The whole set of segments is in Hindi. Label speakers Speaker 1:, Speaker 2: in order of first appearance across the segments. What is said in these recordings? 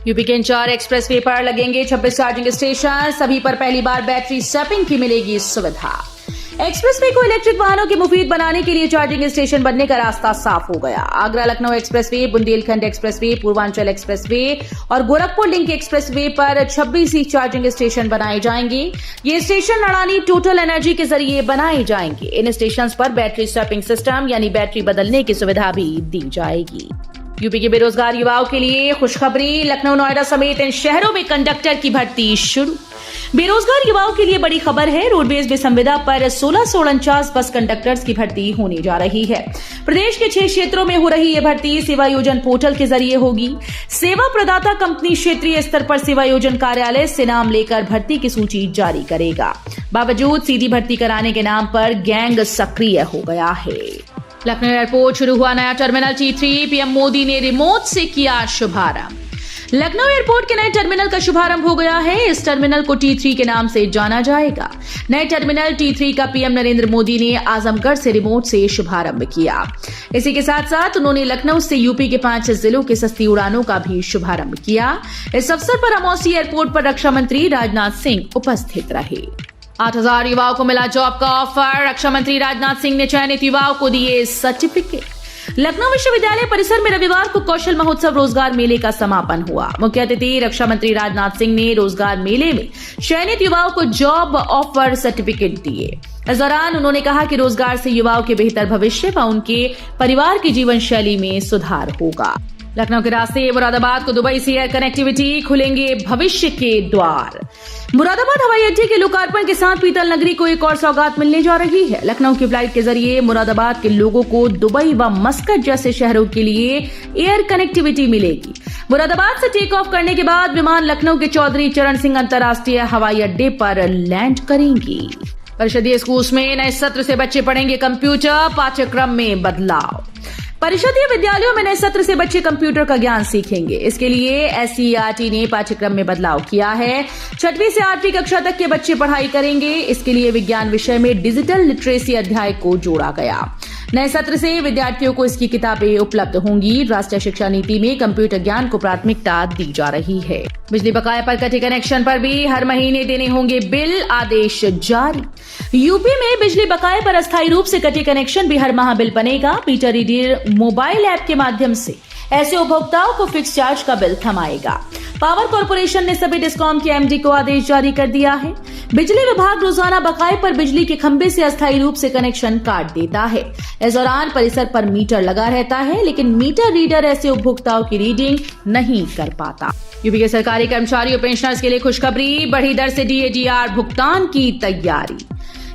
Speaker 1: यूपी के 4 एक्सप्रेसवे पर लगेंगे 26 चार्जिंग स्टेशन। सभी पर पहली बार बैटरी स्वैपिंग की मिलेगी सुविधा। एक्सप्रेसवे को इलेक्ट्रिक वाहनों के मुफीद बनाने के लिए चार्जिंग स्टेशन बनने का रास्ता साफ हो गया। Agra Lucknow expressway, Bundelkhand expressway, Purvanchal expressway और गोरखपुर लिंक एक्सप्रेसवे पर 26 ही चार्जिंग स्टेशन बनाए जाएंगे। ये स्टेशन अडानी टोटल एनर्जी के जरिए बनाए जाएंगे। इन स्टेशन पर बैटरी स्वैपिंग सिस्टम यानी बैटरी बदलने की सुविधा भी दी जाएगी। यूपी के बेरोजगार युवाओं के लिए खुशखबरी। लखनऊ, नोएडा समेत इन शहरों में कंडक्टर की भर्ती शुरू। बेरोजगार युवाओं के लिए बड़ी खबर है। रोडवेज में संविदा पर 1649 बस कंडक्टर्स की भर्ती होने जा रही है। प्रदेश के 6 क्षेत्रों में हो रही यह भर्ती सेवा योजन पोर्टल के जरिए होगी। सेवा प्रदाता कंपनी क्षेत्रीय स्तर पर सेवा योजन कार्यालय से नाम लेकर भर्ती की सूची जारी करेगा। बावजूद सीधी भर्ती कराने के नाम पर गैंग सक्रिय हो गया है। लखनऊ एयरपोर्ट शुरू हुआ नया टर्मिनल T3। पीएम मोदी ने रिमोट से किया शुभारंभ। लखनऊ एयरपोर्ट के नए टर्मिनल का शुभारंभ हो गया है। इस टर्मिनल को T3 के नाम से जाना जाएगा। नए टर्मिनल T3 का पीएम नरेंद्र मोदी ने आजमगढ़ से रिमोट से शुभारंभ किया। इसी के साथ साथ उन्होंने लखनऊ से यूपी के 5 जिलों के सस्ती उड़ानों का भी शुभारंभ किया। इस अवसर पर अमौसी एयरपोर्ट पर रक्षा मंत्री राजनाथ सिंह उपस्थित रहे। 8,000 युवाओं को मिला जॉब का ऑफर। रक्षा मंत्री राजनाथ सिंह ने चयनित युवाओं को दिए सर्टिफिकेट। लखनऊ विश्वविद्यालय परिसर में रविवार को कौशल महोत्सव रोजगार मेले का समापन हुआ। मुख्य अतिथि रक्षा मंत्री राजनाथ सिंह ने रोजगार मेले में चयनित युवाओं को जॉब ऑफर सर्टिफिकेट दिए। इस दौरान उन्होंने कहा कि रोजगार से युवाओं के बेहतर भविष्य व उनके परिवार की जीवन शैली में सुधार होगा। लखनऊ के रास्ते मुरादाबाद को दुबई से एयर कनेक्टिविटी, खुलेंगे भविष्य के द्वार। मुरादाबाद हवाई अड्डे के लोकार्पण के साथ पीतल नगरी को एक और सौगात मिलने जा रही है। लखनऊ की फ्लाइट के जरिए मुरादाबाद के लोगों को दुबई व मस्कट जैसे शहरों के लिए एयर कनेक्टिविटी मिलेगी। मुरादाबाद से टेक ऑफ करने के बाद विमान लखनऊ के चौधरी चरण सिंह अंतर्राष्ट्रीय हवाई अड्डे पर लैंड करेंगी। परिषदीय स्कूल में नए सत्र से बच्चे पढ़ेंगे कंप्यूटर, पाठ्यक्रम में बदलाव। परिषदीय विद्यालयों में नए सत्र से बच्चे कंप्यूटर का ज्ञान सीखेंगे। इसके लिए SCERT ने पाठ्यक्रम में बदलाव किया है। 6वीं से 8वीं कक्षा तक के बच्चे पढ़ाई करेंगे। इसके लिए विज्ञान विषय में डिजिटल लिटरेसी अध्याय को जोड़ा गया। नए सत्र से विद्यार्थियों को इसकी किताबें उपलब्ध होंगी। राष्ट्रीय शिक्षा नीति में कंप्यूटर ज्ञान को प्राथमिकता दी जा रही है। बिजली बकाया पर कटे कनेक्शन पर भी हर महीने देने होंगे बिल, आदेश जारी। यूपी में बिजली बकाये पर अस्थायी रूप से कटे कनेक्शन भी हर माह बिल बनेगा। मीटर रीडर मोबाइल ऐप के माध्यम से ऐसे उपभोक्ताओं को फिक्स चार्ज का बिल थमाएगा। पावर कॉर्पोरेशन ने सभी डिस्कॉम के MD को आदेश जारी कर दिया है। बिजली विभाग रोजाना बकाये पर बिजली के खंभे से अस्थायी रूप से कनेक्शन काट देता है। इस दौरान परिसर पर मीटर लगा रहता है, लेकिन मीटर रीडर ऐसे उपभोक्ताओं की रीडिंग नहीं कर पाता। यूपी के सरकारी कर्मचारियों पेंशनर्स के लिए खुशखबरी। बढ़ी दर से DADR भुगतान की तैयारी।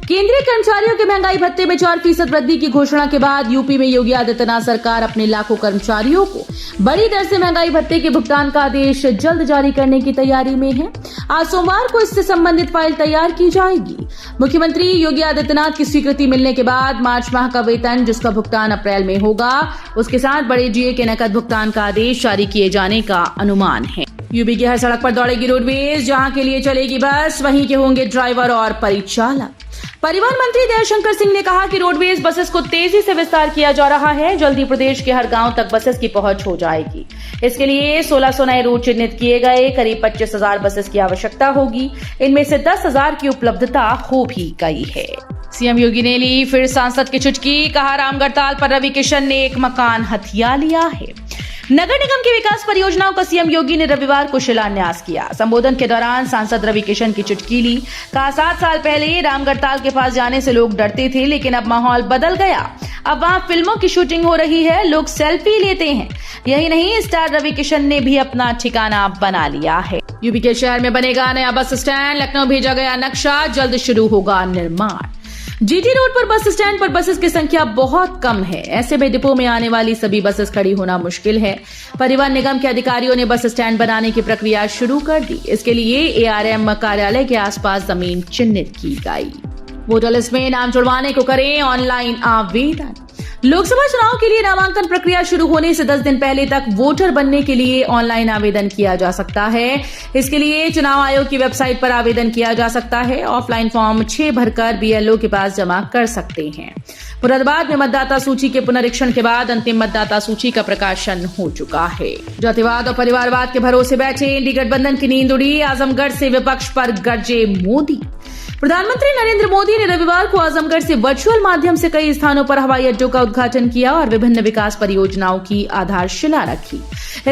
Speaker 1: केंद्रीय कर्मचारियों के महंगाई भत्ते में 4% वृद्धि की घोषणा के बाद यूपी में योगी आदित्यनाथ सरकार अपने लाखों कर्मचारियों को बड़ी दर से महंगाई भत्ते के भुगतान का आदेश जल्द जारी करने की तैयारी में है। आज सोमवार को इससे संबंधित फाइल तैयार की जाएगी। मुख्यमंत्री योगी आदित्यनाथ की स्वीकृति मिलने के बाद मार्च माह का वेतन, जिसका भुगतान अप्रैल में होगा, उसके साथ बड़े DA के नकद भुगतान का आदेश जारी किए जाने का अनुमान है। यूपी की हर सड़क पर दौड़ेगी रोडवेज। जहां के लिए चलेगी बस, वहीं के होंगे ड्राइवर और परिचालक। परिवहन मंत्री दयाशंकर सिंह ने कहा कि रोडवेज बसेस को तेजी से विस्तार किया जा रहा है। जल्दी प्रदेश के हर गांव तक बसेस की पहुंच हो जाएगी। इसके लिए 1600 नए रूट चिन्हित किए गए। करीब 25,000 बसेस की आवश्यकता होगी। इनमें से 10,000 की उपलब्धता हो भी गई है। सीएम योगी ने ली फिर सांसद की चुटकी। कहा रामगढ़ताल पर रवि किशन ने एक मकान हथिया लिया है। नगर निगम की विकास परियोजनाओं का सीएम योगी ने रविवार को शिलान्यास किया। संबोधन के दौरान सांसद रवि किशन की चुटकी ली। कहा 7 साल पहले रामगढ़ताल के पास जाने से लोग डरते थे, लेकिन अब माहौल बदल गया। अब वहां फिल्मों की शूटिंग हो रही है, लोग सेल्फी लेते हैं। यही नहीं, स्टार रवि किशन ने भी अपना ठिकाना बना लिया है। यूपी के शहर में बनेगा नया बस स्टैंड। लखनऊ भेजा गया नक्शा, जल्द शुरू होगा निर्माण। GT रोड पर बस स्टैंड पर बसेस की संख्या बहुत कम है। ऐसे में डिपो में आने वाली सभी बसेस खड़ी होना मुश्किल है। परिवहन निगम के अधिकारियों ने बस स्टैंड बनाने की प्रक्रिया शुरू कर दी। इसके लिए ARM कार्यालय के आसपास जमीन चिन्हित की गई। वोटर लिस्ट में नाम जुड़वाने को करें ऑनलाइन आवेदन। लोकसभा चुनाव के लिए नामांकन प्रक्रिया शुरू होने से 10 दिन पहले तक वोटर बनने के लिए ऑनलाइन आवेदन किया जा सकता है। इसके लिए चुनाव आयोग की वेबसाइट पर आवेदन किया जा सकता है। ऑफलाइन फॉर्म 6 भरकर BLO के पास जमा कर सकते हैं। मुरादाबाद में मतदाता सूची के पुनरीक्षण के बाद अंतिम मतदाता सूची का प्रकाशन हो चुका है। जातिवाद और परिवारवाद के भरोसे बैठे इंडी गठबंधन की नींद उड़ी। आजमगढ़ से विपक्ष पर गरजे मोदी। प्रधानमंत्री नरेंद्र मोदी ने रविवार को आजमगढ़ से वर्चुअल माध्यम से कई स्थानों पर हवाई अड्डों का उद्घाटन किया और विभिन्न विकास परियोजनाओं की आधारशिला रखी।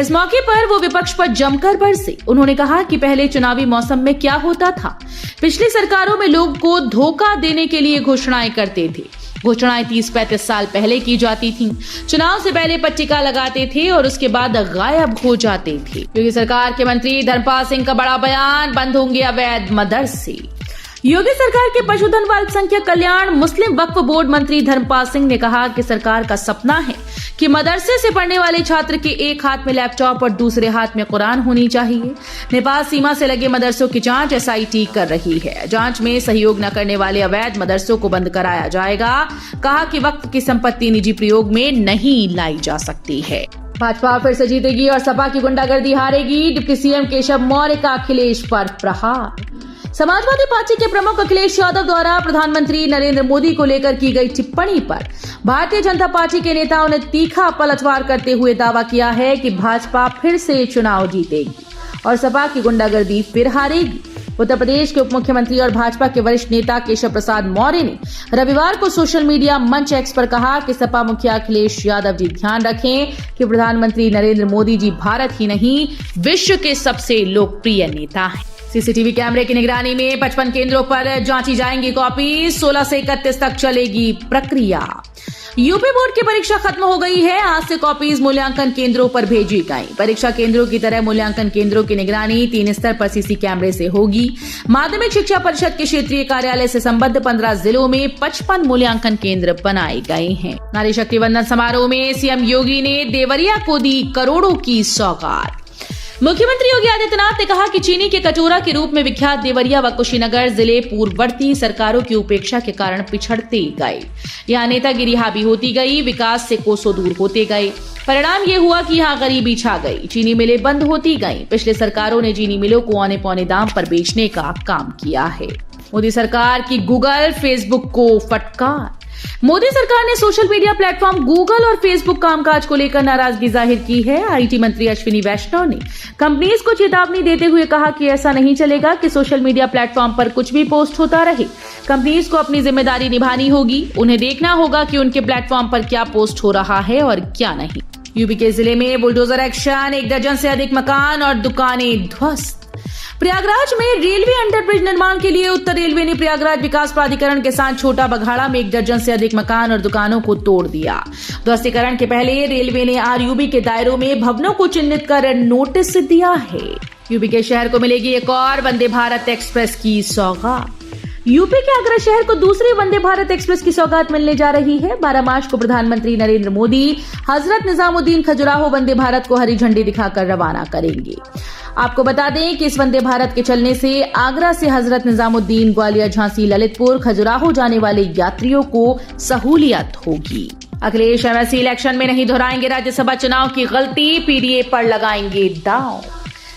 Speaker 1: इस मौके पर वो विपक्ष पर जमकर बरसे। उन्होंने कहा कि पहले चुनावी मौसम में क्या होता था, पिछली सरकारों में लोग को धोखा देने के लिए घोषणाएं करते थे। घोषणाएं 30-35 साल पहले की जाती थीं। चुनाव से पहले पट्टिका लगाते थे और उसके बाद गायब हो जाते थे। योगी सरकार के मंत्री धर्मपाल सिंह का बड़ा बयान, बंद होंगे अवैध मदरसे। योगी सरकार के पशुधन व अल्पसंख्यक कल्याण मुस्लिम वक्फ बोर्ड मंत्री धर्मपाल सिंह ने कहा कि सरकार का सपना है कि मदरसे से पढ़ने वाले छात्र के एक हाथ में लैपटॉप और दूसरे हाथ में कुरान होनी चाहिए। नेपाल सीमा से लगे मदरसों की जांच SIT कर रही है। जांच में सहयोग न करने वाले अवैध मदरसों को बंद कराया जाएगा। कहा कि वक्फ की संपत्ति निजी प्रयोग में नहीं लाई जा सकती है। भाजपा फिर से जीतेगी और सपा की गुंडागर्दी हारेगी। डिप्टी CM केशव मौर्य का अखिलेश पर प्रहार। समाजवादी पार्टी के प्रमुख अखिलेश यादव द्वारा प्रधानमंत्री नरेंद्र मोदी को लेकर की गई टिप्पणी पर भारतीय जनता पार्टी के नेताओं ने तीखा पलटवार करते हुए दावा किया है कि भाजपा फिर से चुनाव जीतेगी और सपा की गुंडागर्दी फिर हारेगी। उत्तर प्रदेश के उप मुख्यमंत्री और भाजपा के वरिष्ठ नेता केशव प्रसाद मौर्य ने रविवार को सोशल मीडिया मंच X पर कहा कि सपा मुखिया अखिलेश यादव जी ध्यान रखें कि प्रधानमंत्री नरेंद्र मोदी जी भारत ही नहीं विश्व के सबसे लोकप्रिय नेता हैं। CCTV कैमरे की निगरानी में 55 केंद्रों पर जांची जाएंगी कॉपी। 16 से 31 तक चलेगी प्रक्रिया। यूपी बोर्ड की परीक्षा खत्म हो गई है। आज से कॉपीज मूल्यांकन केंद्रों पर भेजी गई। परीक्षा केंद्रों की तरह मूल्यांकन केंद्रों की निगरानी 3 स्तर पर CC कैमरे से होगी। माध्यमिक शिक्षा परिषद के क्षेत्रीय कार्यालय से संबद्ध 15 जिलों में 55 मूल्यांकन केंद्र बनाए गए हैं। नारी शक्ति वंदन समारोह में CM योगी ने देवरिया को दी करोड़ों की सौगात। मुख्यमंत्री योगी आदित्यनाथ ने कहा कि चीनी के कटोरा के रूप में विख्यात देवरिया व कुशीनगर जिले पूर्ववर्ती सरकारों की उपेक्षा के कारण पिछड़ते गए। यहाँ नेतागिरी हावी होती गई, विकास से कोसों दूर होते गए। परिणाम ये हुआ कि यहाँ गरीबी छा गई, चीनी मिलें बंद होती गईं। पिछले सरकारों ने चीनी मिलों को औने पौने दाम पर बेचने का काम किया है। मोदी सरकार की गूगल फेसबुक को फटकार। मोदी सरकार ने सोशल मीडिया प्लेटफॉर्म गूगल और फेसबुक कामकाज को लेकर नाराजगी जाहिर की है। IT मंत्री अश्विनी वैष्णव ने कंपनीज को चेतावनी देते हुए कहा कि ऐसा नहीं चलेगा कि सोशल मीडिया प्लेटफॉर्म पर कुछ भी पोस्ट होता रहे। कंपनीज को अपनी जिम्मेदारी निभानी होगी। उन्हें देखना होगा कि उनके प्लेटफॉर्म पर क्या पोस्ट हो रहा है और क्या नहीं। यूपी के जिले में बुलडोजर एक्शन, 1 दर्जन से अधिक मकान और दुकानें ध्वस्त। प्रयागराज में रेलवे अंडरब्रिज निर्माण के लिए उत्तर रेलवे ने प्रयागराज विकास प्राधिकरण के साथ छोटा बघाड़ा में 1 दर्जन से अधिक मकान और दुकानों को तोड़ दिया। ध्वस्तीकरण के पहले रेलवे ने RUB के दायरों में भवनों को चिन्हित कर नोटिस दिया है। यूपी के शहर को मिलेगी एक और वंदे भारत एक्सप्रेस की सौगात। यूपी के आगरा शहर को दूसरी वंदे भारत एक्सप्रेस की सौगात मिलने जा रही है। 12 मार्च को प्रधानमंत्री नरेंद्र मोदी हजरत निजामुद्दीन खजुराहो वंदे भारत को हरी झंडी दिखाकर रवाना करेंगे। आपको बता दें कि इस वंदे भारत के चलने से आगरा से हजरत निजामुद्दीन, ग्वालियर, झांसी, ललितपुर, खजुराहो जाने वाले यात्रियों को सहूलियत होगी। अखिलेश MLC इलेक्शन में नहीं दोहराएंगे राज्यसभा चुनाव की गलती, PDA पर लगाएंगे दांव।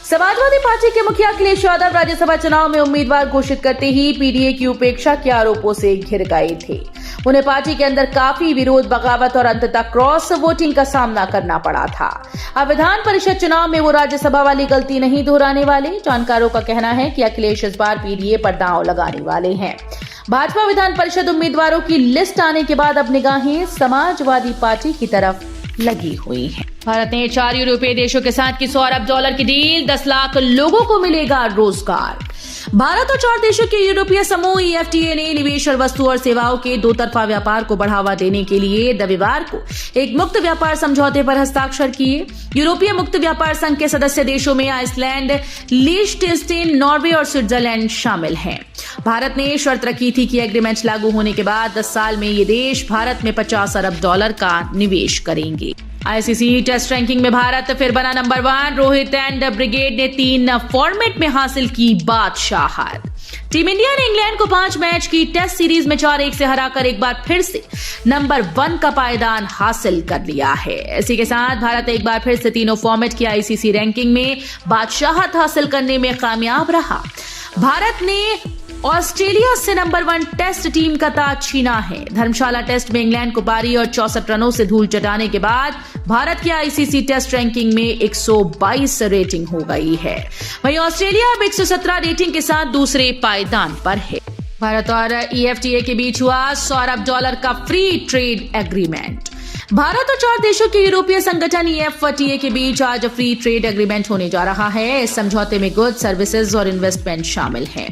Speaker 1: समाजवादी पार्टी के मुखिया अखिलेश यादव राज्यसभा चुनाव में उम्मीदवार घोषित करते ही PDA की उपेक्षा के आरोपों से घिर गए थे। उन्हें पार्टी के अंदर काफी विरोध, बगावत और अंततः क्रॉस वोटिंग का सामना करना पड़ा था। अब विधान परिषद चुनाव में वो राज्यसभा वाली गलती नहीं दोहराने वाले। जानकारों का कहना है कि अखिलेश इस बार PDA पर दांव लगाने वाले हैं। भाजपा विधान परिषद उम्मीदवारों की लिस्ट आने के बाद अब निगाहें समाजवादी पार्टी की तरफ लगी हुई हैं। भारत ने 4 यूरोपीय देशों के साथ की $100 अरब की डील, 10 लाख लोगों को मिलेगा रोजगार। भारत और 4 देशों के यूरोपीय समूह EFTA ने निवेश और वस्तु और सेवाओं के 2 तरफा व्यापार को बढ़ावा देने के लिए रविवार को एक मुक्त व्यापार समझौते पर हस्ताक्षर किए। यूरोपीय मुक्त व्यापार संघ के सदस्य देशों में आइसलैंड, लिechtenstein, नॉर्वे और स्विट्जरलैंड शामिल हैं। भारत ने शर्त रखी थी कि एग्रीमेंट लागू होने के बाद 10 साल में ये देश भारत में $50 अरब का निवेश करेंगे। ICC टेस्ट रैंकिंग में भारत फिर बना नंबर 1। रोहित एंड ब्रिगेड ने 3 फॉर्मेट में हासिल की बादशाहत। टीम इंडिया ने इंग्लैंड को 5 मैच की टेस्ट सीरीज में 4-1 से हराकर एक बार फिर से नंबर 1 का पायदान हासिल कर लिया है। इसी के साथ भारत एक बार फिर से तीनों फॉर्मेट की आईसीसी रैंकिंग में बादशाहत हासिल करने में कामयाब रहा। भारत ने ऑस्ट्रेलिया से नंबर 1 टेस्ट टीम का ताज छीना है। धर्मशाला टेस्ट में इंग्लैंड को पारी और 64 रनों से धूल चटाने के बाद भारत की आईसीसी टेस्ट रैंकिंग में 122 रेटिंग हो गई है। वहीं ऑस्ट्रेलिया अब 117 रेटिंग के साथ दूसरे पायदान पर है। भारत और ईएफटीए के बीच हुआ $100 अरब का फ्री ट्रेड एग्रीमेंट। भारत और 4 देशों के यूरोपीय संगठन ईएफटीए के बीच आज फ्री ट्रेड एग्रीमेंट होने जा रहा है। इस समझौते में गुड्स, सर्विसेज और इन्वेस्टमेंट शामिल हैं।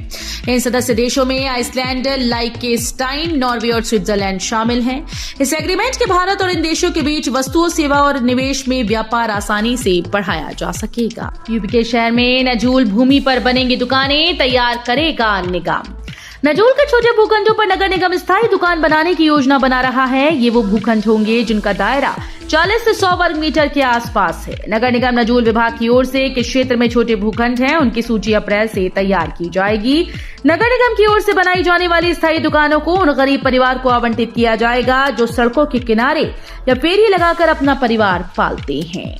Speaker 1: इन सदस्य देशों में आइसलैंड, लाइकेस्टाइन, नॉर्वे और स्विट्जरलैंड शामिल हैं। इस एग्रीमेंट के भारत और इन देशों के बीच वस्तुओं, सेवा और निवेश में व्यापार आसानी से बढ़ाया जा सकेगा। यूपी के शहर में नजूल भूमि पर बनेंगी दुकानें, तैयार करेगा निगम। नजूल के छोटे भूखंडों पर नगर निगम स्थायी दुकान बनाने की योजना बना रहा है। ये वो भूखंड होंगे जिनका दायरा 40 से 100 वर्ग मीटर के आसपास है। नगर निगम नजूल विभाग की ओर से किस क्षेत्र में छोटे भूखंड हैं, उनकी सूची अप्रैल से तैयार की जाएगी। नगर निगम की ओर से बनाई जाने वाली स्थायी दुकानों को उन गरीब परिवार को आवंटित किया जाएगा जो सड़कों के किनारे या फेरी लगाकर अपना परिवार पालते हैं।